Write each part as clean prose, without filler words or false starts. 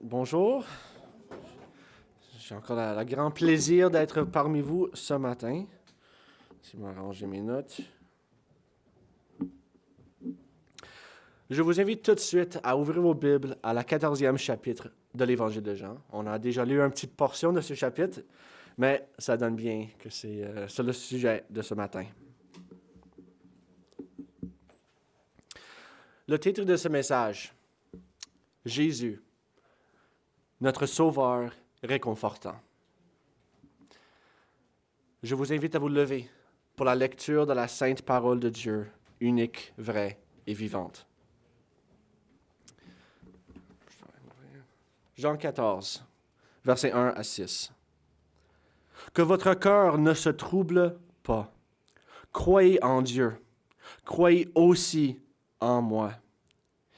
Bonjour. J'ai encore le grand plaisir d'être parmi vous ce matin. Je vais m'arranger mes notes. Je vous invite tout de suite à ouvrir vos Bibles à la 14e chapitre de l'Évangile de Jean. On a déjà lu une petite portion de ce chapitre, mais ça donne bien que c'est le sujet de ce matin. Le titre de ce message, Jésus, notre Sauveur réconfortant. Je vous invite à vous lever pour la lecture de la sainte parole de Dieu, unique, vraie et vivante. Jean 14, versets 1 à 6. Que votre cœur ne se trouble pas. Croyez en Dieu. Croyez aussi en moi.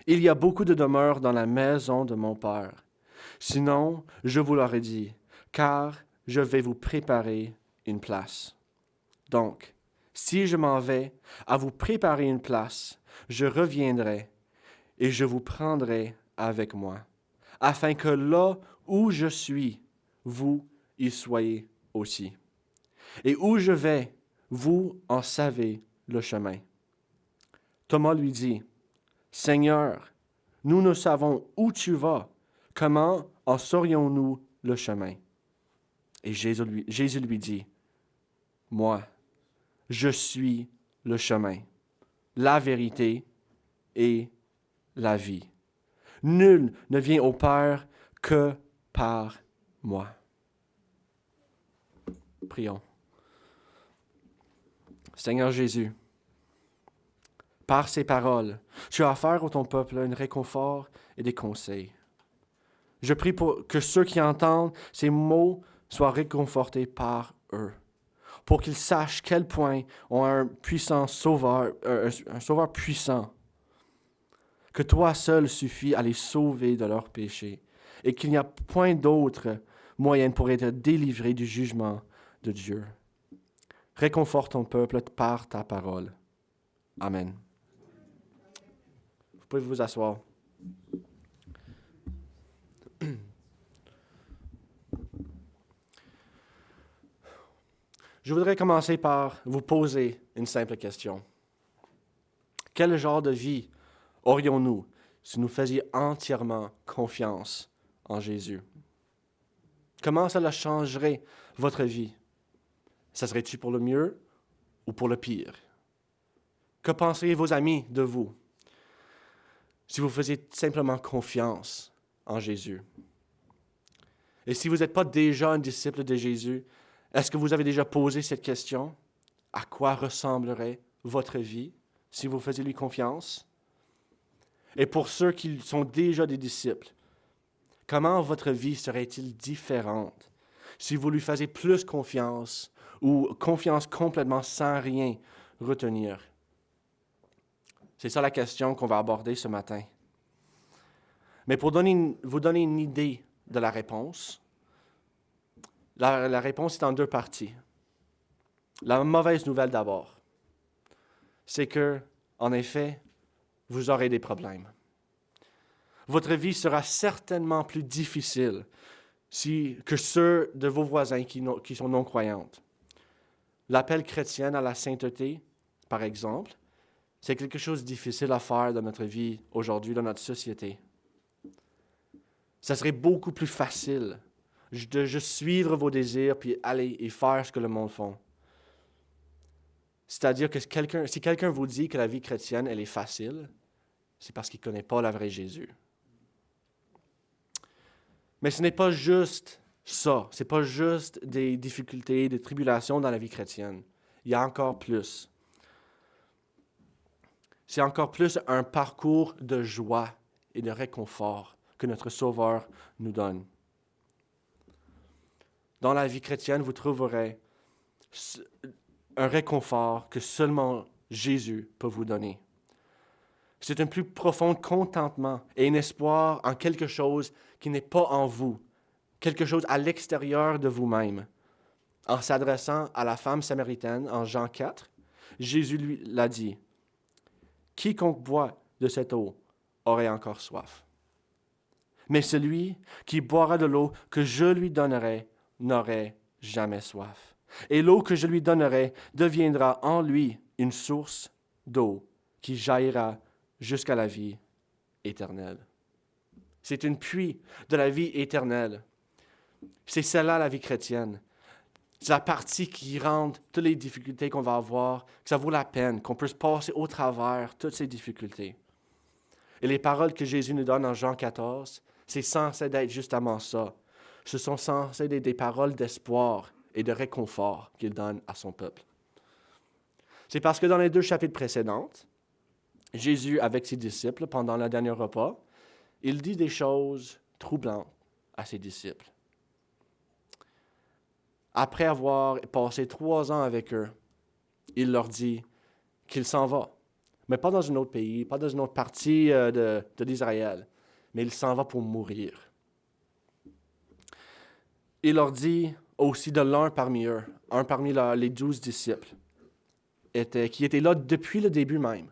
Il y a beaucoup de demeures dans la maison de mon Père. Sinon, je vous l'aurais dit, car je vais vous préparer une place. Donc, si je m'en vais à vous préparer une place, je reviendrai et je vous prendrai avec moi, afin que là où je suis, vous y soyez aussi. Et où je vais, vous en savez le chemin. Thomas lui dit, Seigneur, nous ne savons où tu vas. Comment en saurions-nous le chemin? Et Jésus lui dit, moi, je suis le chemin, la vérité et la vie. Nul ne vient au Père que par moi. Prions. Seigneur Jésus, par ces paroles, tu as offert à ton peuple un réconfort et des conseils. Je prie pour que ceux qui entendent ces mots soient réconfortés par eux, pour qu'ils sachent quel point ont un puissant sauveur, un sauveur puissant, que toi seul suffis à les sauver de leurs péchés, et qu'il n'y a point d'autre moyen pour être délivré du jugement de Dieu. Réconforte ton peuple par ta parole. Amen. Vous pouvez vous asseoir. Je voudrais commencer par vous poser une simple question. Quel genre de vie aurions-nous si nous faisions entièrement confiance en Jésus? Comment cela changerait votre vie? Ça serait-tu pour le mieux ou pour le pire? Que penseraient vos amis de vous si vous faisiez simplement confiance en Jésus? Et si vous n'êtes pas déjà un disciple de Jésus, est-ce que vous avez déjà posé cette question? À quoi ressemblerait votre vie si vous faisiez lui confiance? Et pour ceux qui sont déjà des disciples, comment votre vie serait-il différente si vous lui faisiez plus confiance ou confiance complètement sans rien retenir? C'est ça la question qu'on va aborder ce matin. Mais pour vous donner une idée de la réponse, la réponse est en deux parties. La mauvaise nouvelle d'abord, c'est que, en effet, vous aurez des problèmes. Votre vie sera certainement plus difficile que ceux de vos voisins qui sont non-croyantes. L'appel chrétien à la sainteté, par exemple, c'est quelque chose de difficile à faire dans notre vie aujourd'hui, dans notre société. Ça serait beaucoup plus facile de juste suivre vos désirs puis aller et faire ce que le monde fait. C'est-à-dire que si quelqu'un vous dit que la vie chrétienne, elle est facile, c'est parce qu'il ne connaît pas le vrai Jésus. Mais ce n'est pas juste ça. Ce n'est pas juste des difficultés, des tribulations dans la vie chrétienne. Il y a encore plus. C'est encore plus un parcours de joie et de réconfort que notre Sauveur nous donne. Dans la vie chrétienne, vous trouverez un réconfort que seulement Jésus peut vous donner. C'est un plus profond contentement et un espoir en quelque chose qui n'est pas en vous, quelque chose à l'extérieur de vous-même. En s'adressant à la femme samaritaine en Jean 4, Jésus lui l'a dit, « Quiconque boit de cette eau aurait encore soif. Mais celui qui boira de l'eau que je lui donnerai n'aurait jamais soif. Et l'eau que je lui donnerai deviendra en lui une source d'eau qui jaillira jusqu'à la vie éternelle. C'est une puits de la vie éternelle. C'est celle-là la vie chrétienne. C'est la partie qui rend toutes les difficultés qu'on va avoir, que ça vaut la peine, qu'on peut se passer au travers toutes ces difficultés. Et les paroles que Jésus nous donne en Jean 14, c'est censé être justement ça. Ce sont censées être des paroles d'espoir et de réconfort qu'il donne à son peuple. C'est parce que dans les 2 chapitres précédents, Jésus, avec ses disciples, pendant le dernier repas, il dit des choses troublantes à ses disciples. Après avoir passé 3 ans avec eux, il leur dit qu'il s'en va. Mais pas dans un autre pays, pas dans une autre partie d'Israël, mais il s'en va pour mourir. Il leur dit aussi de l'un parmi eux, un parmi les 12 disciples, qui était là depuis le début même,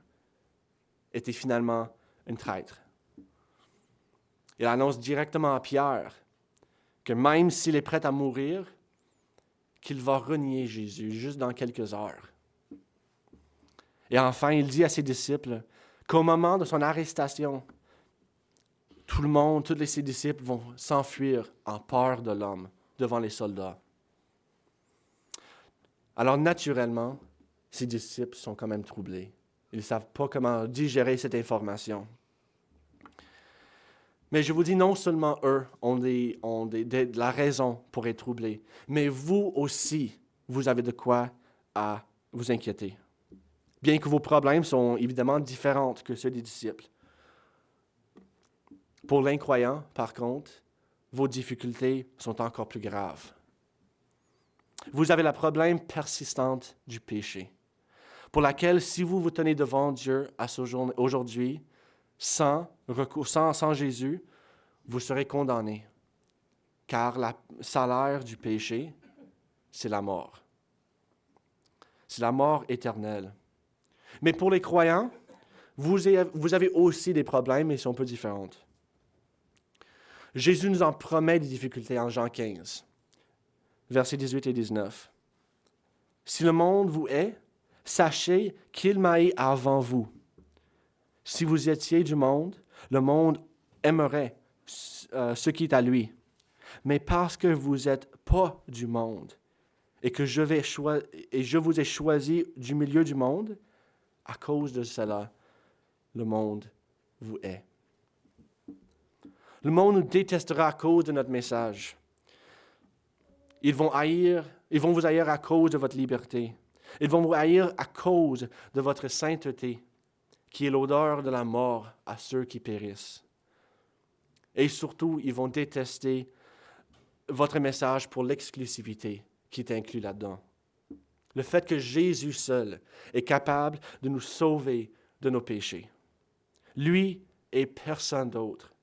était finalement un traître. Il annonce directement à Pierre que même s'il est prêt à mourir, qu'il va renier Jésus juste dans quelques heures. Et enfin, il dit à ses disciples qu'au moment de son arrestation, tout le monde, tous ses disciples vont s'enfuir en peur de l'homme devant les soldats. Alors naturellement, ses disciples sont quand même troublés. Ils ne savent pas comment digérer cette information. Mais je vous dis, non seulement eux ont de la raison pour être troublés, mais vous aussi, vous avez de quoi à vous inquiéter. Bien que vos problèmes sont évidemment différents que ceux des disciples. Pour l'incroyant, par contre, vos difficultés sont encore plus graves. Vous avez le problème persistant du péché, pour laquelle, si vous vous tenez devant Dieu à ce jour, aujourd'hui, sans Jésus, vous serez condamné, car le salaire du péché, c'est la mort. C'est la mort éternelle. Mais pour les croyants, vous avez aussi des problèmes, mais ils sont un peu différents. Jésus nous en promet des difficultés en Jean 15, versets 18 et 19. « Si le monde vous hait, sachez qu'il m'a haï avant vous. Si vous étiez du monde, le monde aimerait ce qui est à lui. Mais parce que vous n'êtes pas du monde et que je vous ai choisi du milieu du monde, à cause de cela, le monde vous hait. » Le monde nous détestera à cause de notre message. Ils vont vous haïr à cause de votre liberté. Ils vont vous haïr à cause de votre sainteté, qui est l'odeur de la mort à ceux qui périssent. Et surtout, ils vont détester votre message pour l'exclusivité qui est inclus là-dedans. Le fait que Jésus seul est capable de nous sauver de nos péchés. Lui et personne d'autre,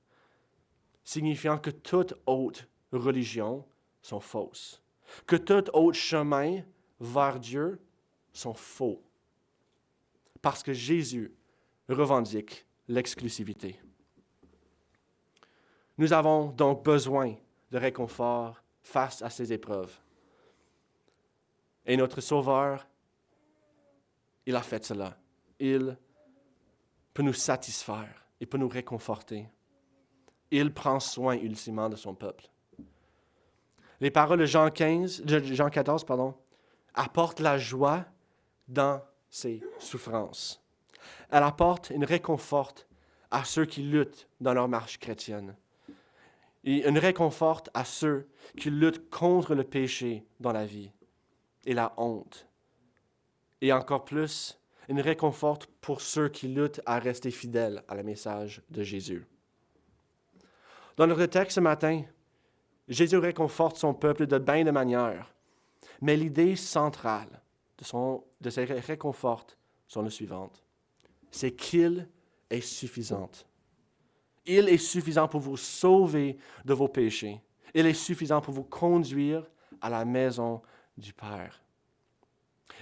signifiant que toute autre religion sont fausses, que tout autre chemin vers Dieu sont faux, parce que Jésus revendique l'exclusivité. Nous avons donc besoin de réconfort face à ces épreuves. Et notre Sauveur, il a fait cela. Il peut nous satisfaire, il peut nous réconforter. Il prend soin ultimement de son peuple. Les paroles de Jean 14, apportent la joie dans ses souffrances. Elle apporte une réconfort à ceux qui luttent dans leur marche chrétienne. Et une réconfort à ceux qui luttent contre le péché dans la vie et la honte. Et encore plus, une réconfort pour ceux qui luttent à rester fidèles à la message de Jésus. Dans notre texte ce matin, Jésus réconforte son peuple de bien de manières, mais l'idée centrale de ces réconforts sont les suivantes. C'est qu'il est suffisant. Il est suffisant pour vous sauver de vos péchés. Il est suffisant pour vous conduire à la maison du Père.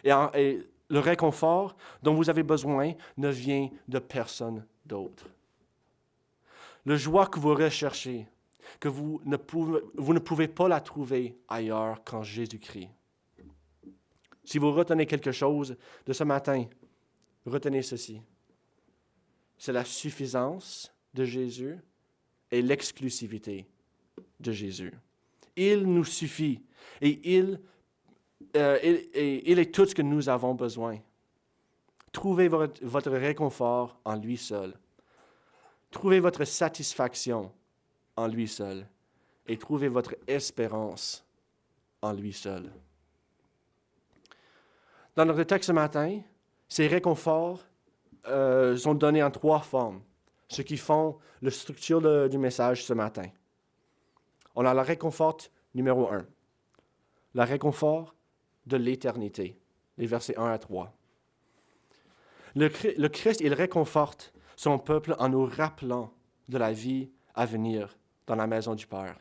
Et le réconfort dont vous avez besoin ne vient de personne d'autre. La joie que vous recherchez, que vous ne pouvez pas la trouver ailleurs qu'en Jésus-Christ. Si vous retenez quelque chose de ce matin, retenez ceci. C'est la suffisance de Jésus et l'exclusivité de Jésus. Il nous suffit et il est tout ce que nous avons besoin. Trouvez votre réconfort en lui seul. Trouvez votre satisfaction en lui seul. Et trouvez votre espérance en lui seul. Dans notre texte ce matin, ces réconforts sont donnés en 3 formes, ce qui font la structure du message ce matin. On a la réconfort numéro 1, la réconfort de l'éternité, les versets 1 à 3. Le Christ, il réconforte son peuple en nous rappelant de la vie à venir dans la maison du Père,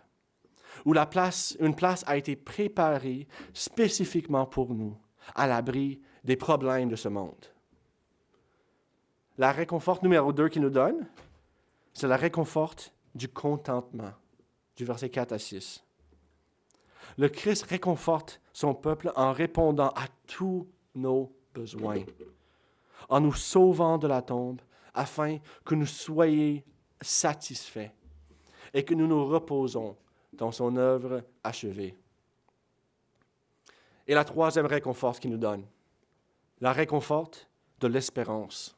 où une place a été préparée spécifiquement pour nous, à l'abri des problèmes de ce monde. La réconfort numéro 2 qu'il nous donne, c'est la réconfort du contentement, du verset 4 à 6. Le Christ réconforte son peuple en répondant à tous nos besoins, en nous sauvant de la tombe, afin que nous soyons satisfaits et que nous nous reposons dans son œuvre achevée. Et la 3e réconfort qu'il nous donne, la réconfort de l'espérance.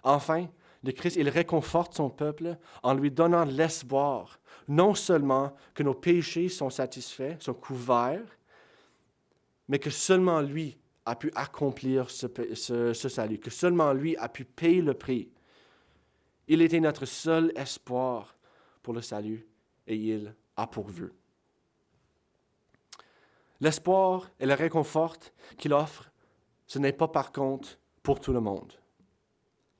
Enfin, le Christ, il réconforte son peuple en lui donnant l'espoir, non seulement que nos péchés sont satisfaits, sont couverts, mais que seulement lui a pu accomplir ce salut, que seulement lui a pu payer le prix. Il était notre seul espoir pour le salut et il a pourvu. L'espoir et le réconfort qu'il offre, ce n'est pas par contre pour tout le monde.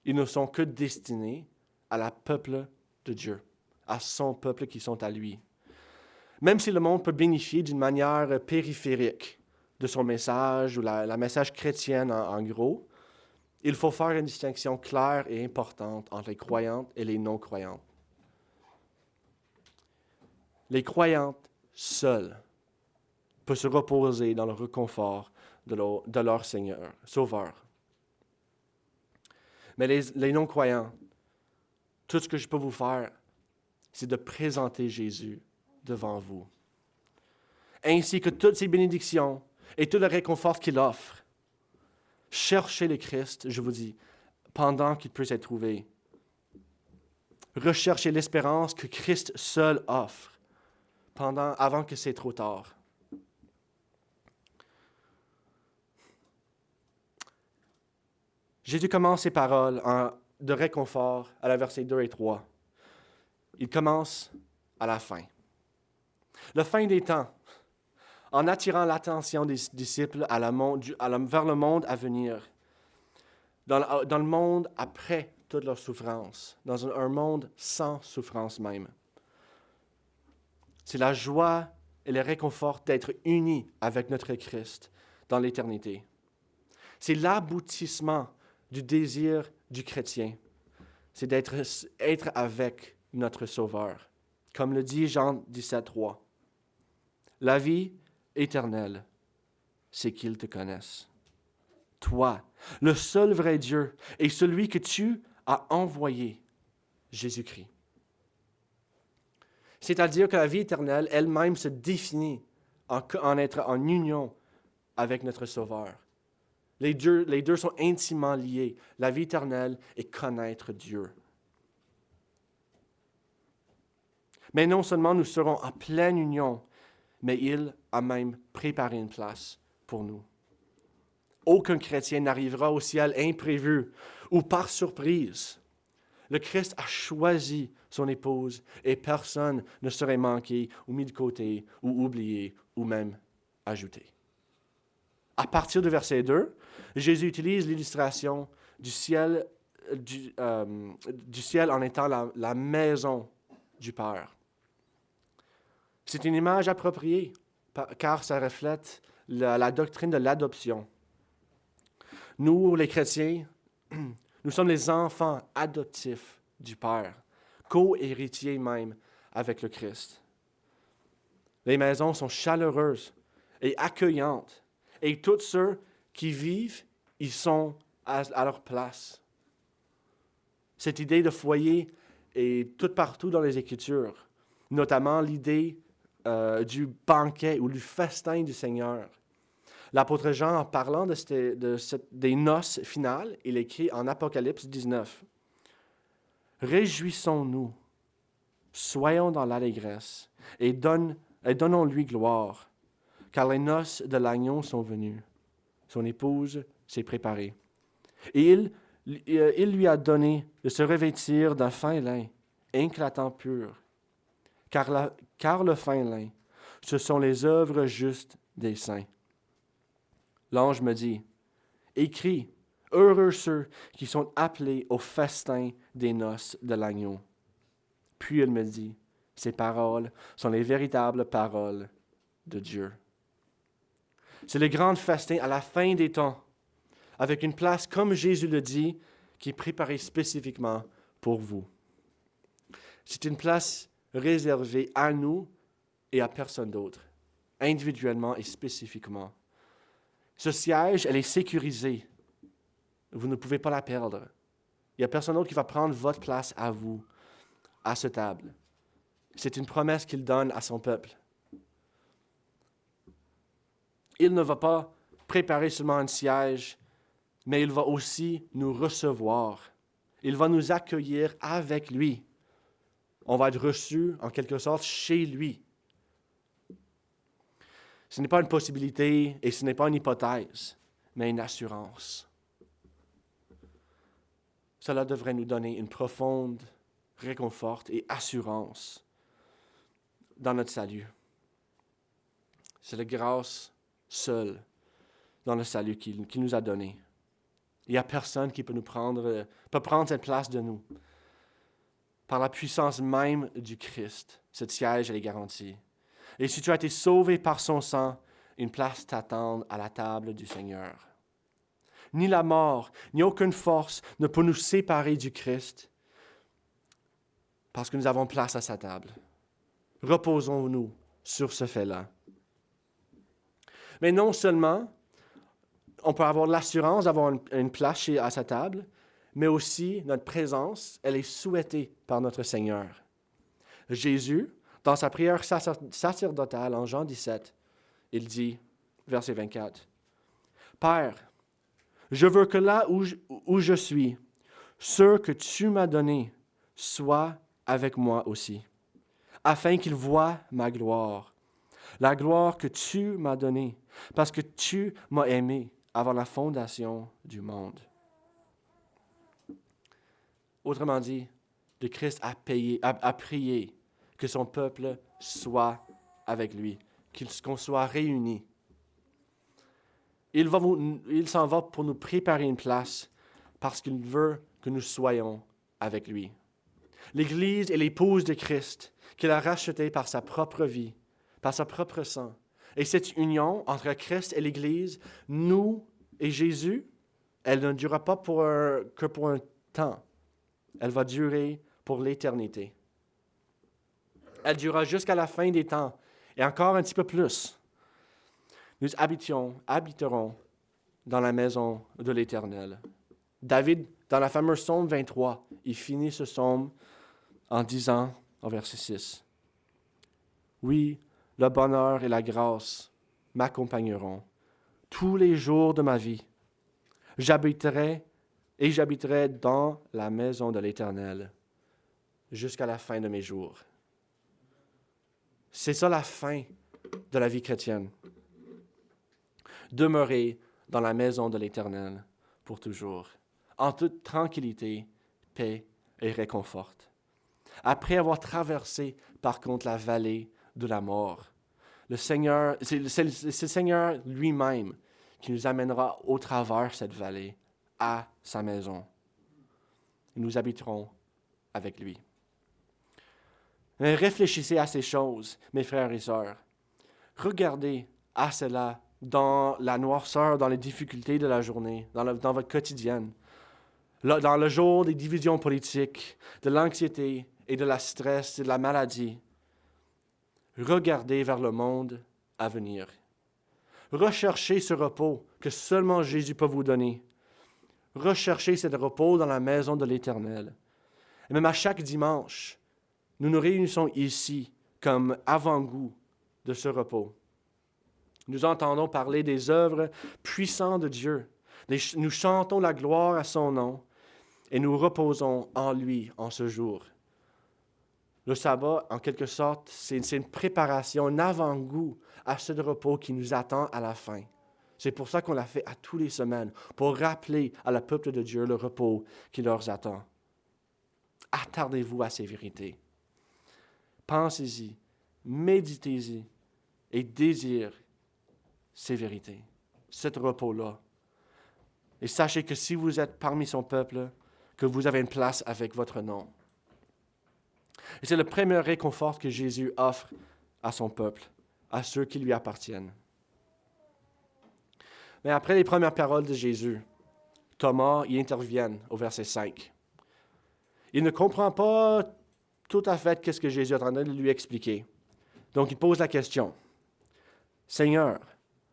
Ils ne sont que destinés à la peuple de Dieu, à son peuple qui sont à lui. Même si le monde peut bénéficier d'une manière périphérique de son message ou la message chrétienne en gros, il faut faire une distinction claire et importante entre les croyantes et les non-croyantes. Les croyantes seules peuvent se reposer dans le réconfort de leur Seigneur, Sauveur. Mais les non-croyants, tout ce que je peux vous faire, c'est de présenter Jésus devant vous, ainsi que toutes ses bénédictions et tout le réconfort qu'il offre. Cherchez le Christ, je vous dis, pendant qu'il peut être trouvé. Recherchez l'espérance que Christ seul offre, avant que c'est trop tard. Jésus commence ses paroles de réconfort à la versets 2 et 3. Il commence à la fin. La fin des temps, en attirant l'attention des disciples vers le monde à venir, dans le monde après toute leur souffrance, dans un monde sans souffrance même. C'est la joie et le réconfort d'être unis avec notre Christ dans l'éternité. C'est l'aboutissement du désir du chrétien. C'est être avec notre Sauveur. Comme le dit Jean 17,3. La vie éternelle, c'est qu'ils te connaissent. Toi, le seul vrai Dieu, et celui que tu as envoyé, Jésus-Christ. C'est-à-dire que la vie éternelle elle-même se définit en être en union avec notre Sauveur. Les deux sont intimement liés. La vie éternelle et connaître Dieu. Mais non seulement nous serons en pleine union, mais il a même préparé une place pour nous. Aucun chrétien n'arrivera au ciel imprévu ou par surprise. Le Christ a choisi son épouse et personne ne serait manqué ou mis de côté ou oublié ou même ajouté. À partir du verset 2, Jésus utilise l'illustration du ciel en étant la maison du Père. C'est une image appropriée car ça reflète la doctrine de l'adoption. Nous, les chrétiens, nous sommes les enfants adoptifs du Père, co-héritiers même avec le Christ. Les maisons sont chaleureuses et accueillantes, et tous ceux qui vivent, ils sont à leur place. Cette idée de foyer est tout partout dans les Écritures, notamment l'idée du banquet ou du festin du Seigneur. L'apôtre Jean, en parlant des noces finales, il écrit en Apocalypse 19, « Réjouissons-nous, soyons dans l'allégresse et donnons-lui gloire, car les noces de l'agneau sont venues. Son épouse s'est préparée. Et il lui a donné de se revêtir d'un fin lin, éclatant pur, car le fin lin, ce sont les œuvres justes des saints. » L'ange me dit, « Écris, heureux ceux qui sont appelés au festin des noces de l'agneau. » Puis il me dit, « Ces paroles sont les véritables paroles de Dieu. » C'est le grand festin à la fin des temps, avec une place, comme Jésus le dit, qui est préparée spécifiquement pour vous. C'est une place réservée à nous et à personne d'autre, individuellement et spécifiquement. Ce siège, elle est sécurisée. Vous ne pouvez pas la perdre. Il n'y a personne d'autre qui va prendre votre place à vous, à cette table. C'est une promesse qu'il donne à son peuple. Il ne va pas préparer seulement un siège, mais il va aussi nous recevoir. Il va nous accueillir avec lui. On va être reçus, en quelque sorte, chez lui. Ce n'est pas une possibilité et ce n'est pas une hypothèse, mais une assurance. Cela devrait nous donner une profonde réconfort et assurance dans notre salut. C'est la grâce seule dans le salut qu'il nous a donné. Il n'y a personne qui peut prendre cette place de nous. Par la puissance même du Christ, ce siège est garanti. Et si tu as été sauvé par son sang, une place t'attend à la table du Seigneur. Ni la mort, ni aucune force ne peut nous séparer du Christ parce que nous avons place à sa table. Reposons-nous sur ce fait-là. Mais non seulement on peut avoir l'assurance d'avoir une place à sa table, mais aussi notre présence, elle est souhaitée par notre Seigneur. Jésus, dans sa prière sacerdotale en Jean 17, il dit, verset 24, « Père, je veux que là où je suis, ceux que tu m'as donnés soient avec moi aussi, afin qu'ils voient ma gloire, la gloire que tu m'as donnée, parce que tu m'as aimé avant la fondation du monde. » Autrement dit, le Christ a prié que son peuple soit avec lui, qu'on soit réunis. Il s'en va pour nous préparer une place parce qu'il veut que nous soyons avec lui. L'Église est l'épouse de Christ qu'il a rachetée par sa propre vie, par sa propre sang. Et cette union entre Christ et l'Église, nous et Jésus, elle ne durera pas que pour un temps. Elle va durer pour l'éternité. Elle durera jusqu'à la fin des temps et encore un petit peu plus. Nous habiterons dans la maison de l'Éternel. David, dans la fameuse psaume 23, il finit ce psaume en disant, au verset 6, « Oui, le bonheur et la grâce m'accompagneront tous les jours de ma vie. J'habiterai dans la maison de l'Éternel jusqu'à la fin de mes jours. » C'est ça la fin de la vie chrétienne. Demeurer dans la maison de l'Éternel pour toujours, en toute tranquillité, paix et réconfort. Après avoir traversé, par contre, la vallée de la mort, c'est le Seigneur lui-même qui nous amènera au travers cette vallée à sa maison. Nous habiterons avec lui. Mais réfléchissez à ces choses, mes frères et sœurs. Regardez à cela dans la noirceur, dans les difficultés de la journée, dans votre quotidienne, dans le jour des divisions politiques, de l'anxiété et de la stress et de la maladie, regardez vers le monde à venir. Recherchez ce repos que seulement Jésus peut vous donner. Recherchez ce repos dans la maison de l'Éternel. Et même à chaque dimanche, nous nous réunissons ici comme avant-goût de ce repos. Nous entendons parler des œuvres puissantes de Dieu. Nous chantons la gloire à son nom et nous reposons en lui en ce jour. Le sabbat, en quelque sorte, c'est une préparation, un avant-goût à ce repos qui nous attend à la fin. C'est pour ça qu'on l'a fait à tous les semaines, pour rappeler à la peuple de Dieu le repos qui leur attend. Attardez-vous à ces vérités. Pensez-y, méditez-y et désirez ces vérités, ce repos-là. Et sachez que si vous êtes parmi son peuple, que vous avez une place avec votre nom. Et c'est le premier réconfort que Jésus offre à son peuple, à ceux qui lui appartiennent. Mais après les premières paroles de Jésus, Thomas y intervient au verset 5. Il ne comprend pas tout à fait ce que Jésus est en train de lui expliquer. Donc il pose la question. Seigneur,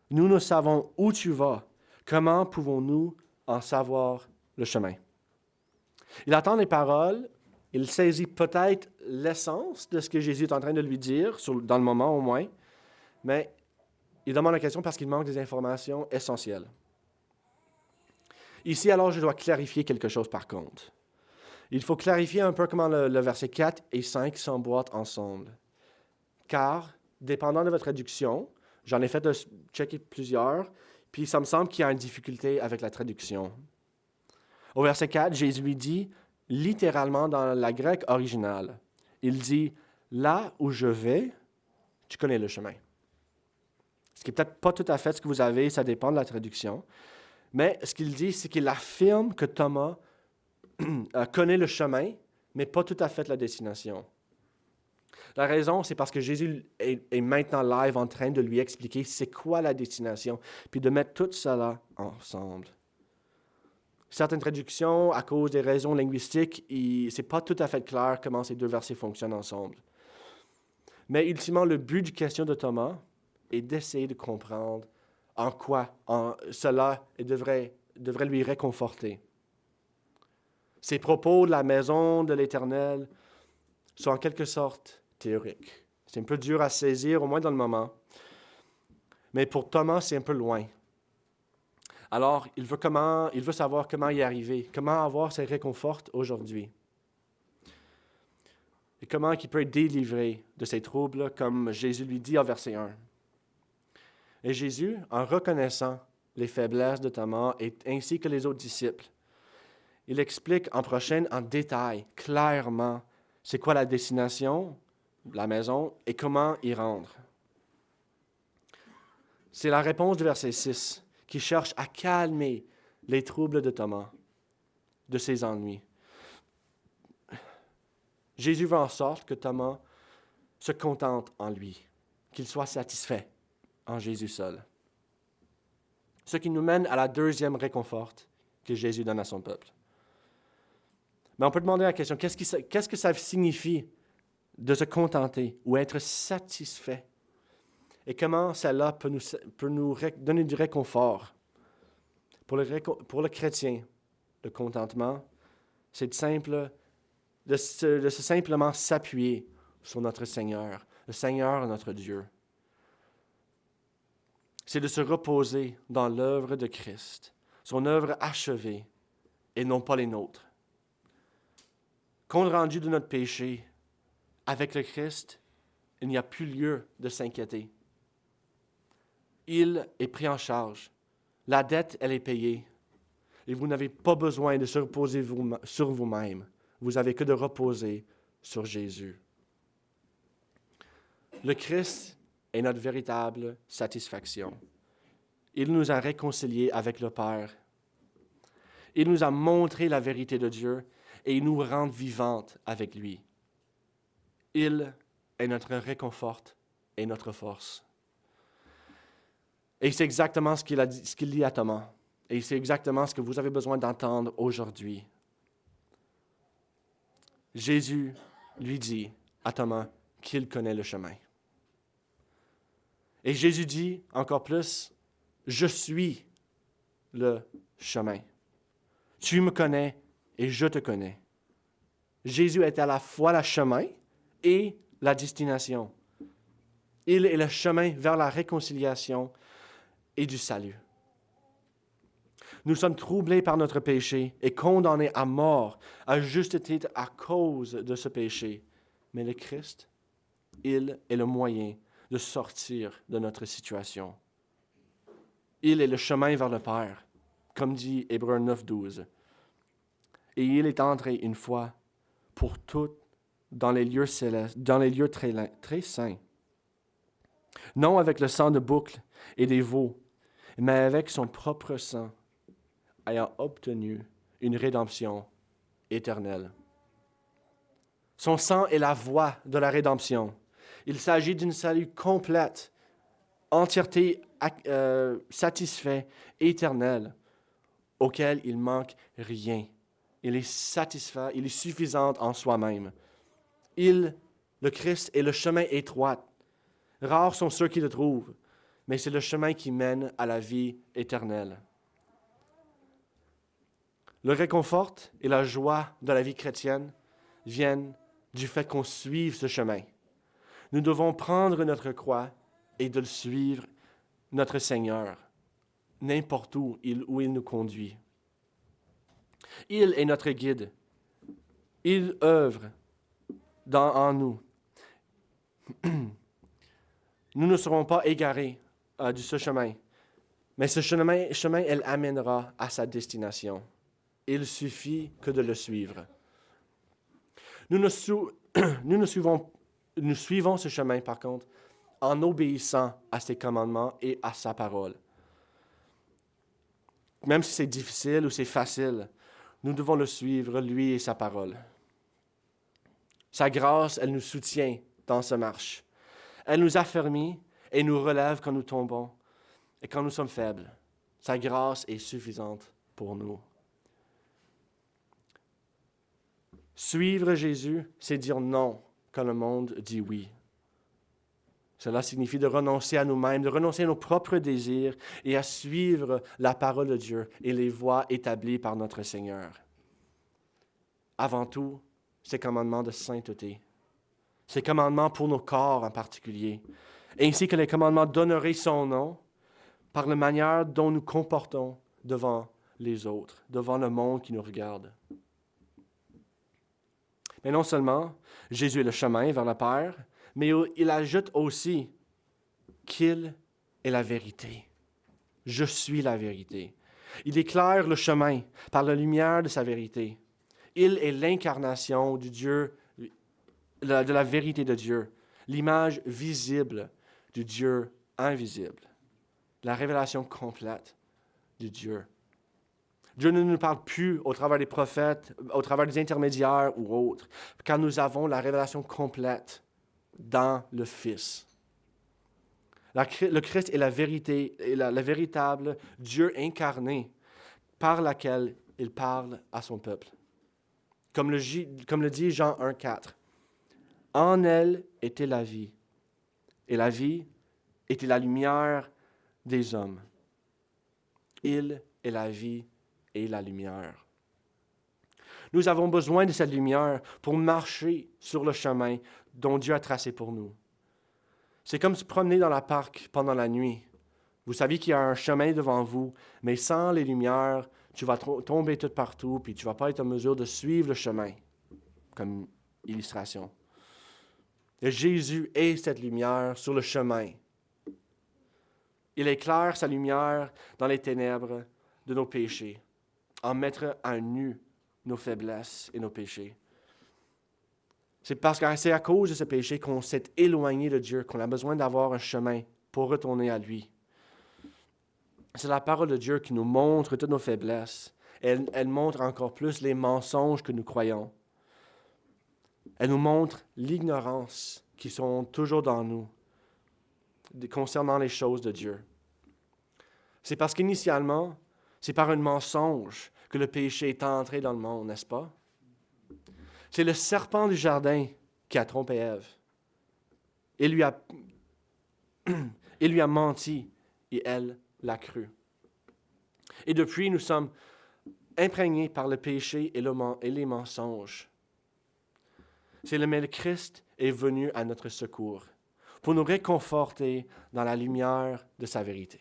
nous ne savons où tu vas. Comment pouvons-nous en savoir le chemin? Il attend les paroles, il saisit peut-être l'essence de ce que Jésus est en train de lui dire, dans le moment au moins, mais il demande la question parce qu'il manque des informations essentielles. Ici, alors, je dois clarifier quelque chose par contre. Il faut clarifier un peu comment le verset 4 et 5 s'emboîtent ensemble. Car, dépendant de votre traduction, j'en ai fait checker plusieurs, puis ça me semble qu'il y a une difficulté avec la traduction. Au verset 4, Jésus lui dit, littéralement dans la grecque originale, il dit « Là où je vais, tu connais le chemin ». Ce qui n'est peut-être pas tout à fait ce que vous avez, ça dépend de la traduction. Mais ce qu'il dit, c'est qu'il affirme que Thomas connaît le chemin, mais pas tout à fait la destination. La raison, c'est parce que Jésus est maintenant live en train de lui expliquer c'est quoi la destination, puis de mettre tout cela ensemble. Certaines traductions, à cause des raisons linguistiques, ce n'est pas tout à fait clair comment ces deux versets fonctionnent ensemble. Mais ultimement, le but du question de Thomas est d'essayer de comprendre en quoi cela devrait lui réconforter. Ces propos de la maison de l'Éternel sont en quelque sorte théoriques. C'est un peu dur à saisir, au moins dans le moment. Mais pour Thomas, c'est un peu loin. Alors, il veut savoir comment y arriver, comment avoir ces réconforts aujourd'hui. Et comment il peut être délivré de ces troubles, comme Jésus lui dit en verset 1. Et Jésus, en reconnaissant les faiblesses de Thomas ainsi que les autres disciples, il explique en détail, clairement, c'est quoi la destination, la maison, et comment y rendre. C'est la réponse du verset 6 qui cherche à calmer les troubles de Thomas, de ses ennuis. Jésus veut en sorte que Thomas se contente en lui, qu'il soit satisfait en Jésus seul. Ce qui nous mène à la deuxième réconfort que Jésus donne à son peuple. Mais on peut demander la question, qu'est-ce que ça signifie de se contenter ou être satisfait? Et comment cela peut nous donner du réconfort? Pour le chrétien, le contentement, c'est de simplement s'appuyer sur notre Seigneur, le Seigneur notre Dieu. C'est de se reposer dans l'œuvre de Christ, son œuvre achevée, et non pas les nôtres. Compte rendu de notre péché, avec le Christ, il n'y a plus lieu de s'inquiéter. Il est pris en charge. La dette, elle est payée. Et vous n'avez pas besoin de se reposer sur vous-même. Vous n'avez que de reposer sur Jésus. Le Christ est notre véritable satisfaction. Il nous a réconciliés avec le Père. Il nous a montré la vérité de Dieu et il nous rend vivantes avec lui. Il est notre réconfort et notre force. Et c'est exactement ce qu'il dit à Thomas. Et c'est exactement ce que vous avez besoin d'entendre aujourd'hui. Jésus lui dit à Thomas qu'il connaît le chemin. Et Jésus dit encore plus, je suis le chemin. Tu me connais et je te connais. Jésus est à la fois le chemin et la destination. Il est le chemin vers la réconciliation et du salut. Nous sommes troublés par notre péché et condamnés à mort, à juste titre à cause de ce péché. Mais le Christ, il est le moyen de sortir de notre situation. Il est le chemin vers le Père, comme dit Hébreux 9, 12. Et il est entré une fois pour toutes dans les lieux célestes, dans les lieux très saints. Non avec le sang de boucles et des veaux, mais avec son propre sang, ayant obtenu une rédemption éternelle. Son sang est la voie de la rédemption. Il s'agit d'une salut complète, entièreté satisfait, éternelle, auquel il manque rien. Il est satisfait, il est suffisant en soi-même. Le Christ, est le chemin étroit. Rares sont ceux qui le trouvent, mais c'est le chemin qui mène à la vie éternelle. Le réconfort et la joie de la vie chrétienne viennent du fait qu'on suive ce chemin. Nous devons prendre notre croix et de le suivre, notre Seigneur, n'importe où il nous conduit. Il est notre guide. Il œuvre en nous. Nous ne serons pas égarés de ce chemin, mais ce chemin, elle amènera à sa destination. Il suffit que de le suivre. Nous suivons ce chemin, par contre, en obéissant à ses commandements et à sa parole. Même si c'est difficile ou c'est facile, nous devons le suivre, lui et sa parole. Sa grâce, elle nous soutient dans sa marche. Elle nous affermit et nous relève quand nous tombons et quand nous sommes faibles. Sa grâce est suffisante pour nous. Suivre Jésus, c'est dire non quand le monde dit oui. Cela signifie de renoncer à nous-mêmes, de renoncer à nos propres désirs et à suivre la parole de Dieu et les voies établies par notre Seigneur. Avant tout, ces commandements de sainteté, ces commandements pour nos corps en particulier, ainsi que les commandements d'honorer son nom par la manière dont nous comportons devant les autres, devant le monde qui nous regarde. Mais non seulement Jésus est le chemin vers le Père, mais il ajoute aussi qu'il est la vérité. Je suis la vérité. Il éclaire le chemin par la lumière de sa vérité. Il est l'incarnation du Dieu, de la vérité de Dieu, l'image visible du Dieu invisible, la révélation complète du Dieu. Dieu ne nous parle plus au travers des prophètes, au travers des intermédiaires ou autres, car nous avons la révélation complète dans le Fils. Le Christ est la vérité, la véritable Dieu incarné par laquelle il parle à son peuple. Comme le dit Jean 1,4. En elle était la vie, et la vie était la lumière des hommes. Il est la vie et la lumière. Nous avons besoin de cette lumière pour marcher sur le chemin dont Dieu a tracé pour nous. C'est comme se promener dans la parc pendant la nuit. Vous savez qu'il y a un chemin devant vous, mais sans les lumières, tu vas tomber tout partout, puis tu ne vas pas être en mesure de suivre le chemin, comme illustration. Et Jésus est cette lumière sur le chemin. Il éclaire sa lumière dans les ténèbres de nos péchés, en mettre à nu nos faiblesses et nos péchés. C'est parce que c'est à cause de ce péché qu'on s'est éloigné de Dieu, qu'on a besoin d'avoir un chemin pour retourner à lui. C'est la parole de Dieu qui nous montre toutes nos faiblesses. Elle montre encore plus les mensonges que nous croyons. Elle nous montre l'ignorance qui sont toujours dans nous concernant les choses de Dieu. C'est parce qu'initialement, c'est par un mensonge que le péché est entré dans le monde, n'est-ce pas? C'est le serpent du jardin qui a trompé Ève. Il lui a menti et elle l'a cru. Et depuis, nous sommes imprégnés par le péché et les mensonges. Mais le Christ est venu à notre secours pour nous réconforter dans la lumière de sa vérité.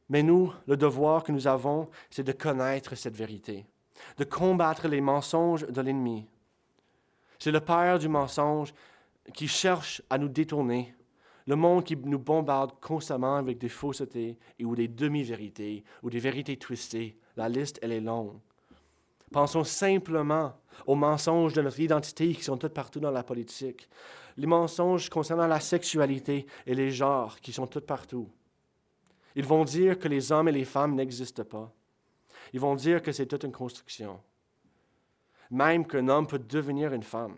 Mais nous, le devoir que nous avons, c'est de connaître cette vérité, de combattre les mensonges de l'ennemi. C'est le père du mensonge qui cherche à nous détourner. Le monde qui nous bombarde constamment avec des faussetés ou des demi-vérités ou des vérités twistées. La liste, elle est longue. Pensons simplement aux mensonges de notre identité qui sont tous partout dans la politique. Les mensonges concernant la sexualité et les genres qui sont tous partout. Ils vont dire que les hommes et les femmes n'existent pas. Ils vont dire que c'est toute une construction. Même qu'un homme peut devenir une femme.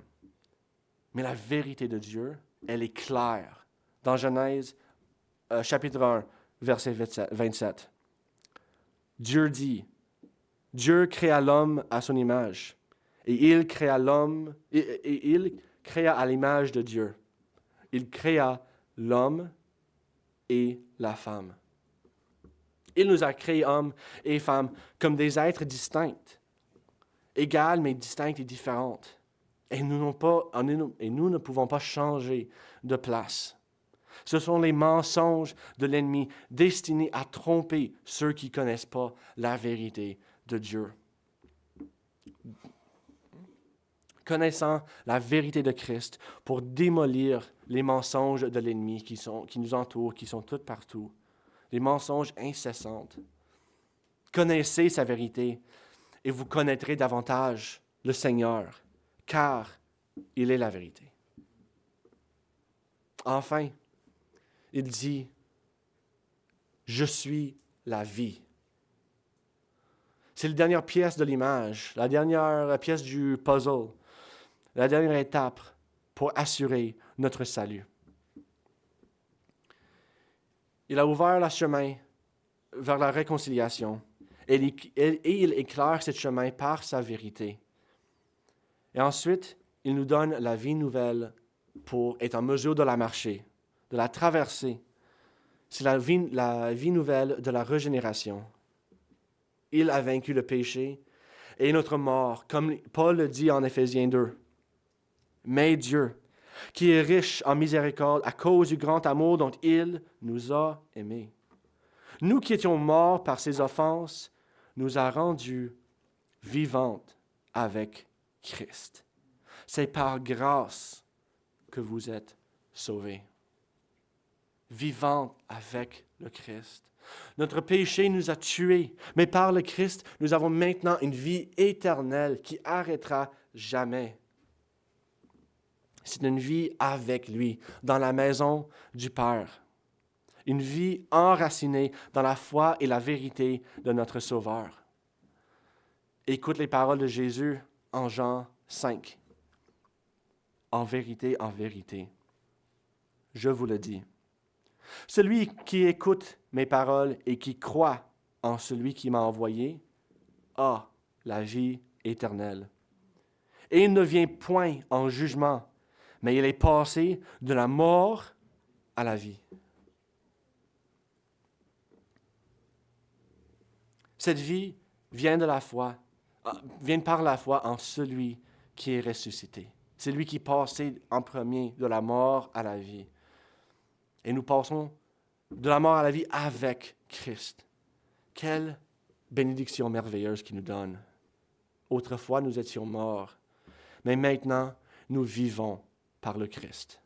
Mais la vérité de Dieu, elle est claire. Dans Genèse, chapitre 1, verset 27. Dieu dit, Dieu créa l'homme à son image, et il créa l'homme, et il créa à l'image de Dieu. Il créa l'homme et la femme. Il nous a créés, hommes et femmes, comme des êtres distincts, égales mais distinctes et différentes. Et nous ne pouvons pas changer de place. Ce sont les mensonges de l'ennemi destinés à tromper ceux qui ne connaissent pas la vérité de Dieu. Connaissant la vérité de Christ pour démolir les mensonges de l'ennemi qui nous entourent, qui sont tous partout, les mensonges incessants. Connaissez sa vérité et vous connaîtrez davantage le Seigneur, car il est la vérité. Enfin, il dit, « Je suis la vie ». C'est la dernière pièce de l'image, la dernière pièce du puzzle, la dernière étape pour assurer notre salut. Il a ouvert le chemin vers la réconciliation et il éclaire ce chemin par sa vérité. Et ensuite, il nous donne la vie nouvelle pour être en mesure de la marcher, de la traverser. C'est la vie nouvelle de la régénération. Il a vaincu le péché et notre mort, comme Paul le dit en Éphésiens 2. Mais Dieu, qui est riche en miséricorde à cause du grand amour dont il nous a aimés. Nous qui étions morts par ses offenses, nous a rendus vivantes avec Christ. C'est par grâce que vous êtes sauvés. Vivantes avec le Christ. Notre péché nous a tués, mais par le Christ, nous avons maintenant une vie éternelle qui arrêtera jamais. C'est une vie avec lui, dans la maison du Père. Une vie enracinée dans la foi et la vérité de notre Sauveur. Écoute les paroles de Jésus en Jean 5. En vérité, je vous le dis. Celui qui écoute mes paroles et qui croit en celui qui m'a envoyé a la vie éternelle. Et il ne vient point en jugement, mais il est passé de la mort à la vie. Cette vie vient par la foi en celui qui est ressuscité. C'est lui qui est passé en premier de la mort à la vie. Et nous passons de la mort à la vie avec Christ. Quelle bénédiction merveilleuse qu'il nous donne. Autrefois, nous étions morts, mais maintenant, nous vivons par le Christ.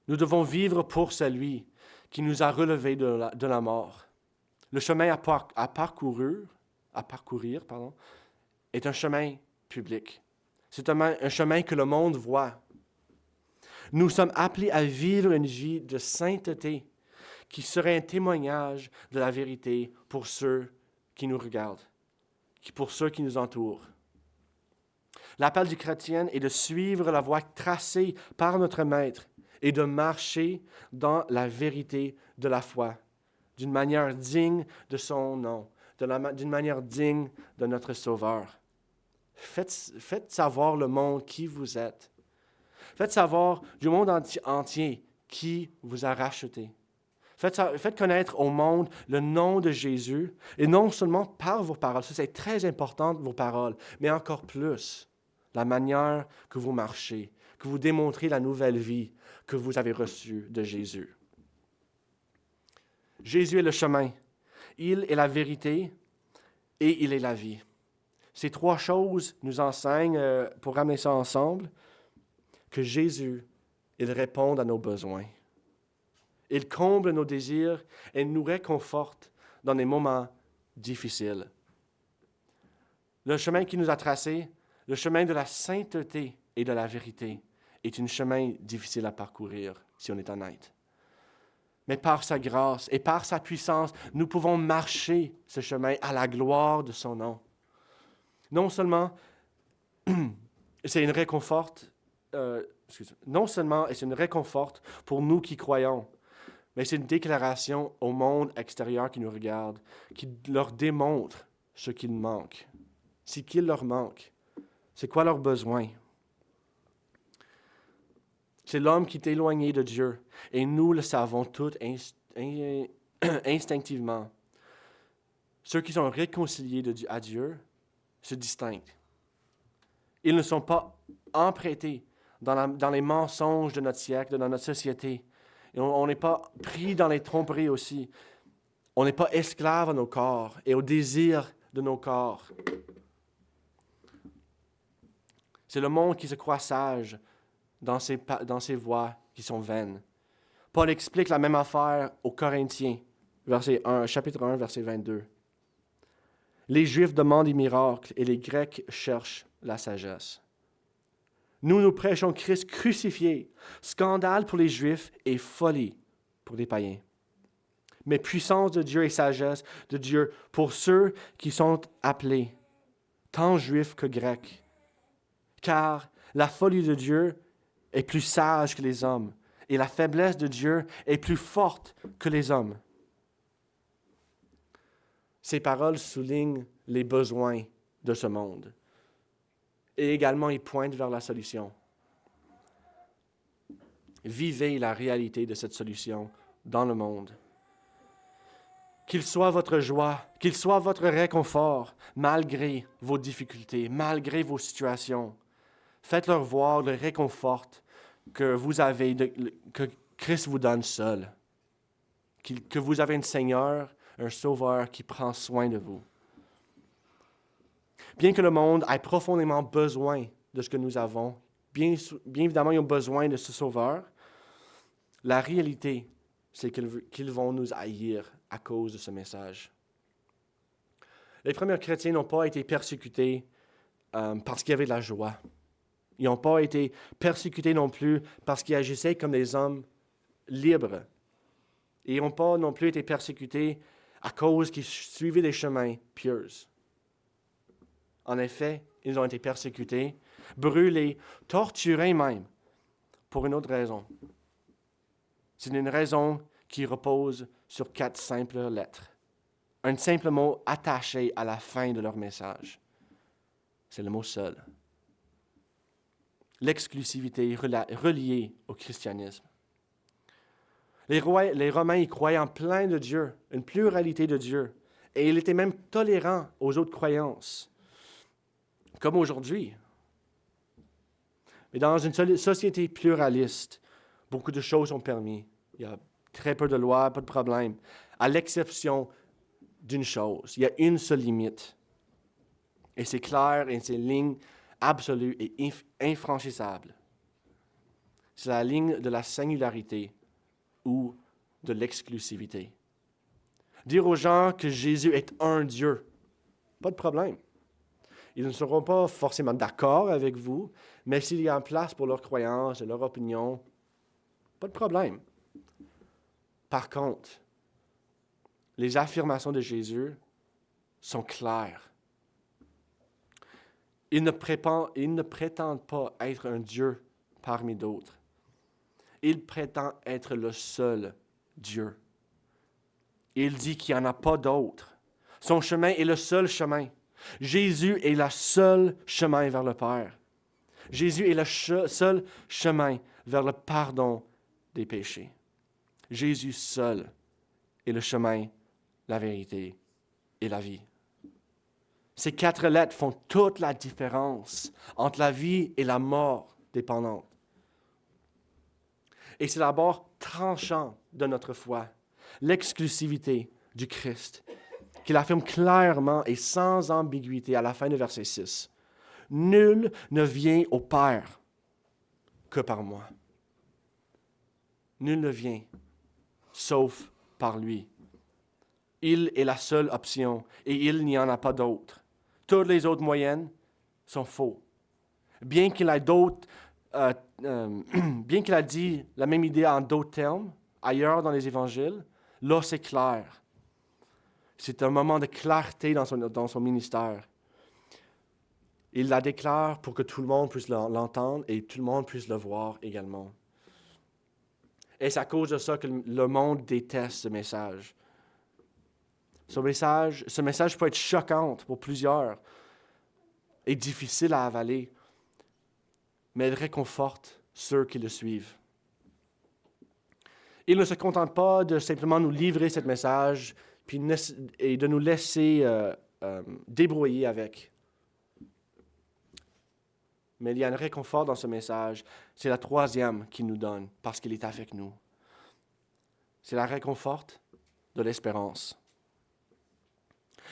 Nous devons vivre pour celui qui nous a relevés de la mort. Le chemin à parcourir est un chemin public. C'est un chemin que le monde voit. Nous sommes appelés à vivre une vie de sainteté qui serait un témoignage de la vérité pour ceux qui nous regardent, pour ceux qui nous entourent. L'appel du chrétien est de suivre la voie tracée par notre Maître et de marcher dans la vérité de la foi, d'une manière digne de son nom, d'une manière digne de notre Sauveur. Faites savoir le monde qui vous êtes. Faites savoir du monde entier qui vous a racheté. Faites connaître au monde le nom de Jésus, et non seulement par vos paroles, ça c'est très important, vos paroles, mais encore plus, la manière que vous marchez, que vous démontrez la nouvelle vie que vous avez reçue de Jésus. Jésus est le chemin, il est la vérité et il est la vie. Ces trois choses nous enseignent, pour ramener ça ensemble, que Jésus, il répond à nos besoins. Il comble nos désirs et nous réconforte dans des moments difficiles. Le chemin qu'il nous a tracé, le chemin de la sainteté et de la vérité, est un chemin difficile à parcourir, si on est honnête. Mais par sa grâce et par sa puissance, nous pouvons marcher ce chemin à la gloire de son nom. Non seulement c'est une réconfort, pour nous qui croyons, mais c'est une déclaration au monde extérieur qui nous regarde, qui leur démontre ce qu'il manque, ce qu'il leur manque, c'est quoi leurs besoins. C'est l'homme qui est éloigné de Dieu, et nous le savons tous instinctivement. Ceux qui sont réconciliés à Dieu se distinguent. Ils ne sont pas empruntés dans les mensonges de notre siècle, de notre société. Et on n'est pas pris dans les tromperies aussi. On n'est pas esclave à nos corps et aux désirs de nos corps. C'est le monde qui se croit sage dans ses voies qui sont vaines. Paul explique la même affaire aux Corinthiens, chapitre 1, verset 22. Les Juifs demandent des miracles et les Grecs cherchent la sagesse. Nous prêchons Christ crucifié, scandale pour les Juifs et folie pour les païens. Mais puissance de Dieu et sagesse de Dieu pour ceux qui sont appelés, tant Juifs que Grecs. Car la folie de Dieu est plus sage que les hommes, et la faiblesse de Dieu est plus forte que les hommes. Ces paroles soulignent les besoins de ce monde. Et également, ils pointent vers la solution. Vivez la réalité de cette solution dans le monde. Qu'il soit votre joie, qu'il soit votre réconfort, malgré vos difficultés, malgré vos situations. Faites-leur voir le réconfort que vous avez, que Christ vous donne seul. Que vous avez un Seigneur, un Sauveur qui prend soin de vous. Bien que le monde ait profondément besoin de ce que nous avons, bien évidemment, ils ont besoin de ce Sauveur, la réalité, c'est qu'ils vont nous haïr à cause de ce message. Les premiers chrétiens n'ont pas été persécutés parce qu'il y avait de la joie. Ils n'ont pas été persécutés non plus parce qu'ils agissaient comme des hommes libres. Et ils n'ont pas non plus été persécutés à cause qu'ils suivaient des chemins pieux. En effet, ils ont été persécutés, brûlés, torturés même, pour une autre raison. C'est une raison qui repose sur 4 simples lettres. Un simple mot attaché à la fin de leur message. C'est le mot seul. L'exclusivité reliée au christianisme. Les Romains y croyaient en plein de Dieu, une pluralité de Dieu, et ils étaient même tolérants aux autres croyances. Comme aujourd'hui. Mais dans une société pluraliste, beaucoup de choses sont permises. Il y a très peu de lois, pas de problème. À l'exception d'une chose, il y a une seule limite. Et c'est clair et c'est une ligne absolue et infranchissable. C'est la ligne de la singularité ou de l'exclusivité. Dire aux gens que Jésus est un Dieu, pas de problème. Ils ne seront pas forcément d'accord avec vous, mais s'il y a une place pour leurs croyances et leur opinion, pas de problème. Par contre, les affirmations de Jésus sont claires. Il ne prétend pas être un Dieu parmi d'autres. Il prétend être le seul Dieu. Il dit qu'il n'y en a pas d'autre. Son chemin est le seul chemin. Jésus est le seul chemin vers le Père. Jésus est le seul chemin vers le pardon des péchés. Jésus seul est le chemin, la vérité et la vie. Ces 4 lettres font toute la différence entre la vie et la mort dépendante. Et c'est d'abord tranchant de notre foi, l'exclusivité du Christ, qu'il affirme clairement et sans ambiguïté à la fin du verset 6. « Nul ne vient au Père que par moi. » Nul ne vient, sauf par lui. Il est la seule option et il n'y en a pas d'autre. Toutes les autres moyennes sont faux. Bien qu'il ait bien qu'il a dit la même idée en d'autres termes, ailleurs dans les évangiles, là c'est clair. C'est un moment de clarté dans son ministère. Il la déclare pour que tout le monde puisse l'entendre et tout le monde puisse le voir également. Et c'est à cause de ça que le monde déteste ce message. Ce message peut être choquant pour plusieurs et difficile à avaler, mais il réconforte ceux qui le suivent. Il ne se contente pas de simplement nous livrer ce message et de nous laisser débrouiller avec. Mais il y a un réconfort dans ce message. C'est la 3e qu'il nous donne parce qu'il est avec nous. C'est la réconfort de l'espérance.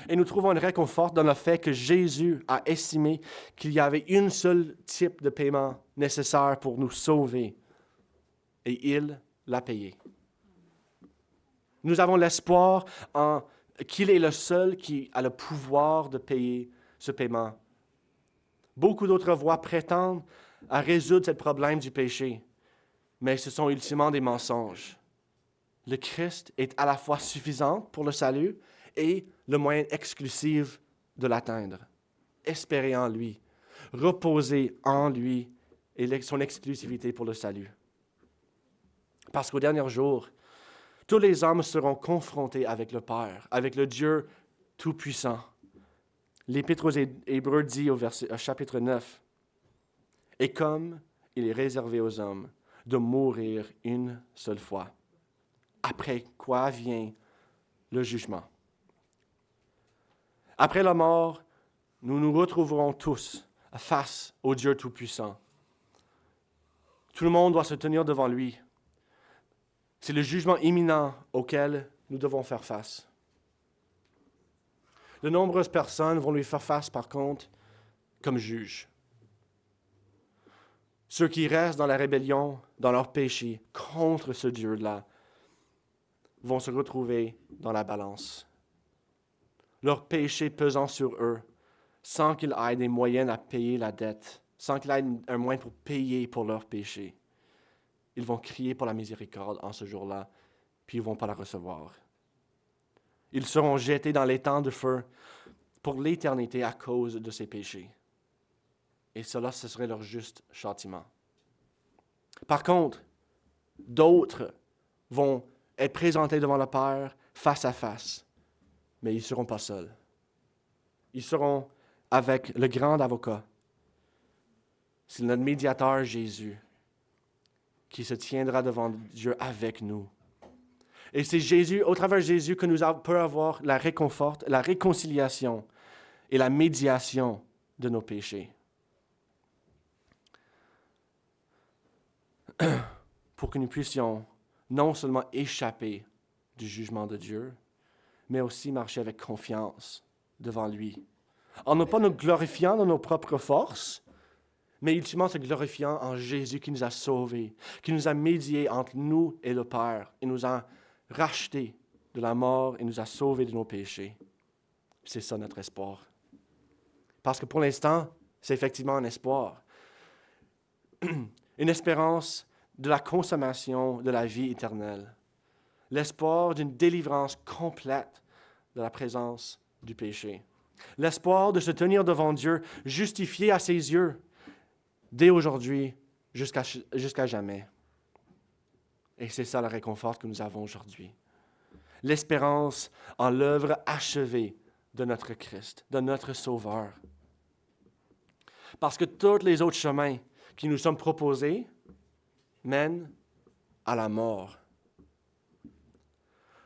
Et nous trouvons un réconfort dans le fait que Jésus a estimé qu'il y avait un seul type de paiement nécessaire pour nous sauver. Et il l'a payé. Nous avons l'espoir qu'il est le seul qui a le pouvoir de payer ce paiement. Beaucoup d'autres voix prétendent à résoudre ce problème du péché, mais ce sont ultimement des mensonges. Le Christ est à la fois suffisant pour le salut et le moyen exclusif de l'atteindre. Espérer en lui, reposer en lui et son exclusivité pour le salut. Parce qu'au dernier jour, tous les hommes seront confrontés avec le Père, avec le Dieu Tout-Puissant. L'Épître aux Hébreux dit au chapitre 9, « Et comme il est réservé aux hommes de mourir une seule fois, après quoi vient le jugement. » Après la mort, nous nous retrouverons tous face au Dieu Tout-Puissant. Tout le monde doit se tenir devant lui. C'est le jugement imminent auquel nous devons faire face. De nombreuses personnes vont lui faire face, par contre, comme juges. Ceux qui restent dans la rébellion, dans leur péché, contre ce Dieu-là, vont se retrouver dans la balance. Leur péché pesant sur eux, sans qu'ils aient des moyens à payer la dette, sans qu'ils aient un moyen pour payer pour leur péché. Ils vont crier pour la miséricorde en ce jour-là, puis ils ne vont pas la recevoir. Ils seront jetés dans l'étang de feu pour l'éternité à cause de ces péchés. Et cela, ce serait leur juste châtiment. Par contre, d'autres vont être présentés devant le Père face à face, mais ils ne seront pas seuls. Ils seront avec le grand avocat. C'est notre médiateur Jésus qui se tiendra devant Dieu avec nous. Et c'est Jésus, au travers de Jésus, que nous pouvons avoir la réconfort, la réconciliation et la médiation de nos péchés. Pour que nous puissions non seulement échapper du jugement de Dieu, mais aussi marcher avec confiance devant lui. En ne pas nous glorifiant dans nos propres forces, mais ultimement se glorifiant en Jésus qui nous a sauvés, qui nous a médiés entre nous et le Père, et nous a rachetés de la mort et nous a sauvés de nos péchés. C'est ça notre espoir. Parce que pour l'instant, c'est effectivement un espoir. Une espérance de la consommation de la vie éternelle. L'espoir d'une délivrance complète de la présence du péché. L'espoir de se tenir devant Dieu, justifié à ses yeux, dès aujourd'hui jusqu'à jamais. Et c'est ça le réconfort que nous avons aujourd'hui. L'espérance en l'œuvre achevée de notre Christ, de notre Sauveur. Parce que tous les autres chemins qui nous sont proposés mènent à la mort.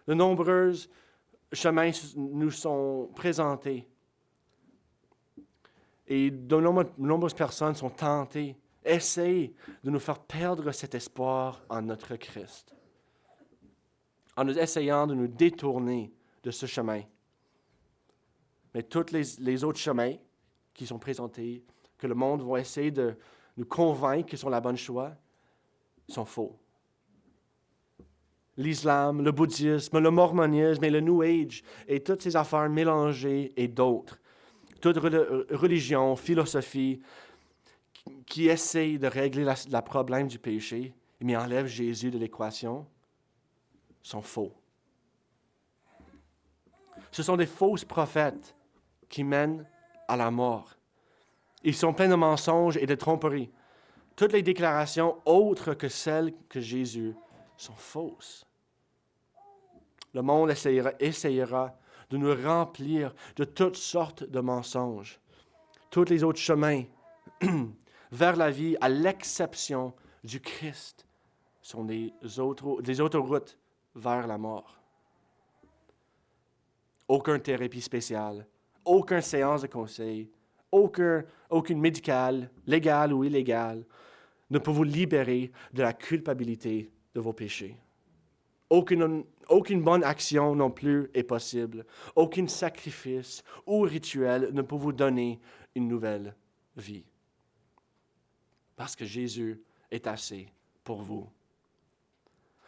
De nombreux chemins nous sont présentés et de nombreuses personnes sont tentées, essayent de nous faire perdre cet espoir en notre Christ, en nous essayant de nous détourner de ce chemin. Mais tous les autres chemins qui sont présentés, que le monde va essayer de nous convaincre qu'ils sont la bonne choix, sont faux. L'islam, le bouddhisme, le mormonisme et le New Age et toutes ces affaires mélangées et d'autres, toute religion, philosophie qui essayent de régler le problème du péché, mais enlèvent Jésus de l'équation, sont faux. Ce sont des fausses prophètes qui mènent à la mort. Ils sont pleins de mensonges et de tromperies. Toutes les déclarations autres que celles que Jésus sont fausses. Le monde essayera de nous remplir de toutes sortes de mensonges. Tous les autres chemins vers la vie, à l'exception du Christ, sont des autoroutes vers la mort. Aucune thérapie spéciale, aucune séance de conseil, aucune médicale, légale ou illégale, ne peut vous libérer de la culpabilité de vos péchés. Aucune bonne action non plus est possible. Aucun sacrifice ou rituel ne peut vous donner une nouvelle vie. Parce que Jésus est assez pour vous.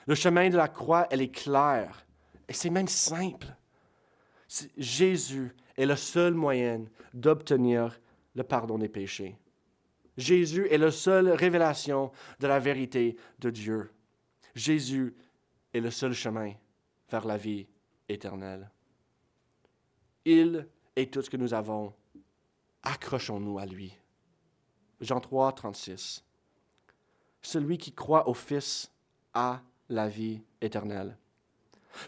Le chemin de la croix, elle est claire. Et c'est même simple. Jésus est le seul moyen d'obtenir le pardon des péchés. Jésus est la seule révélation de la vérité de Dieu. Jésus est le seul chemin vers la vie éternelle. Il est tout ce que nous avons. Accrochons-nous à lui. Jean 3, 36. Celui qui croit au Fils a la vie éternelle.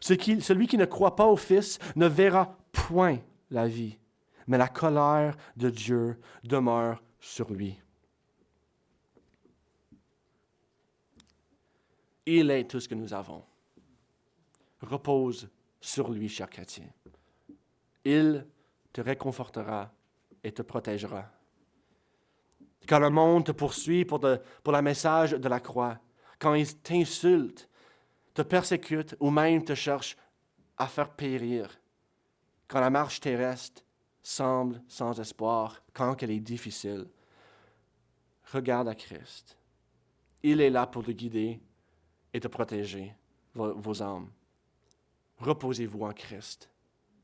Celui qui ne croit pas au Fils ne verra point la vie, mais la colère de Dieu demeure sur lui. Il est tout ce que nous avons. Repose sur lui, cher chrétien. Il te réconfortera et te protégera. Quand le monde te poursuit pour le message de la croix, quand il t'insulte, te persécute ou même te cherche à faire périr, quand la marche terrestre semble sans espoir, quand elle est difficile, regarde à Christ. Il est là pour te guider et te protéger vos âmes. Reposez-vous en Christ.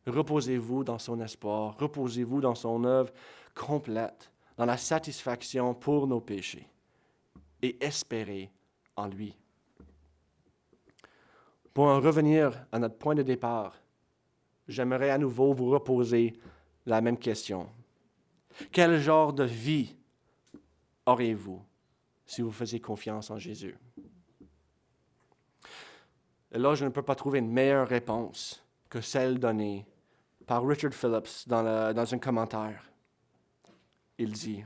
Reposez-vous dans son espoir. Reposez-vous dans son œuvre complète, dans la satisfaction pour nos péchés. Et espérez en lui. Pour en revenir à notre point de départ, j'aimerais à nouveau vous reposer la même question. Quel genre de vie auriez-vous si vous faisiez confiance en Jésus? Et là, je ne peux pas trouver une meilleure réponse que celle donnée par Richard Phillips dans un commentaire. Il dit,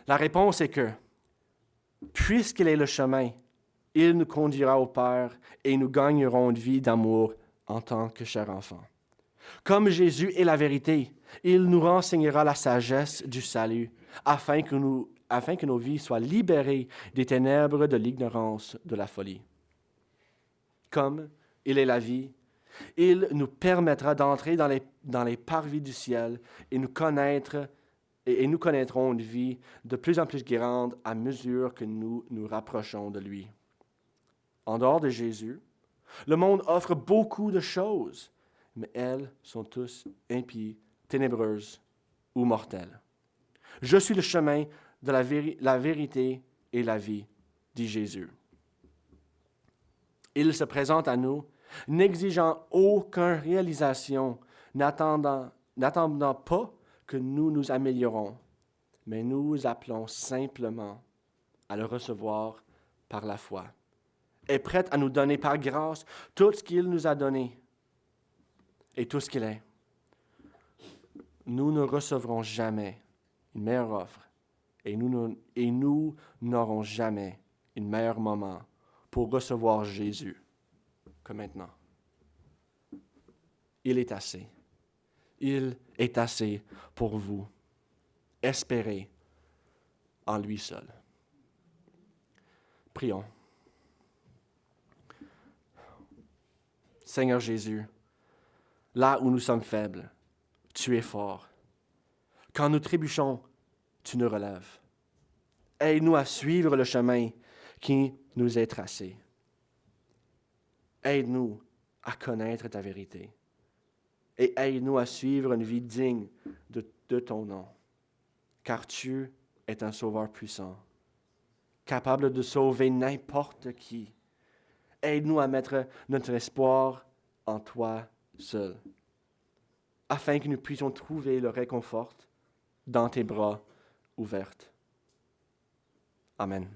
la réponse est que, puisqu'il est le chemin, il nous conduira au Père et nous gagnerons une vie d'amour en tant que chers enfants. Comme Jésus est la vérité, il nous renseignera la sagesse du salut afin que nos vies soient libérées des ténèbres de l'ignorance de la folie. Comme il est la vie, il nous permettra d'entrer dans les parvis du ciel et nous connaîtrons une vie de plus en plus grande à mesure que nous nous rapprochons de lui. En dehors de Jésus, le monde offre beaucoup de choses, mais elles sont tous impies, ténébreuses ou mortelles. Je suis le chemin de la vérité et la vie, dit Jésus. Il se présente à nous, n'exigeant aucune réalisation, n'attendant pas que nous nous améliorons, mais nous appelons simplement à le recevoir par la foi. Est prête à nous donner par grâce tout ce qu'il nous a donné. et tout ce qu'il est, nous ne recevrons jamais une meilleure offre et nous n'aurons jamais un meilleur moment pour recevoir Jésus que maintenant. Il est assez. Il est assez pour vous. Espérez en lui seul. Prions. Seigneur Jésus, là où nous sommes faibles, tu es fort. Quand nous trébuchons, tu nous relèves. Aide-nous à suivre le chemin qui nous est tracé. Aide-nous à connaître ta vérité. Et aide-nous à suivre une vie digne de ton nom. Car tu es un sauveur puissant, capable de sauver n'importe qui. Aide-nous à mettre notre espoir en toi seul, afin que nous puissions trouver le réconfort dans tes bras ouverts. Amen.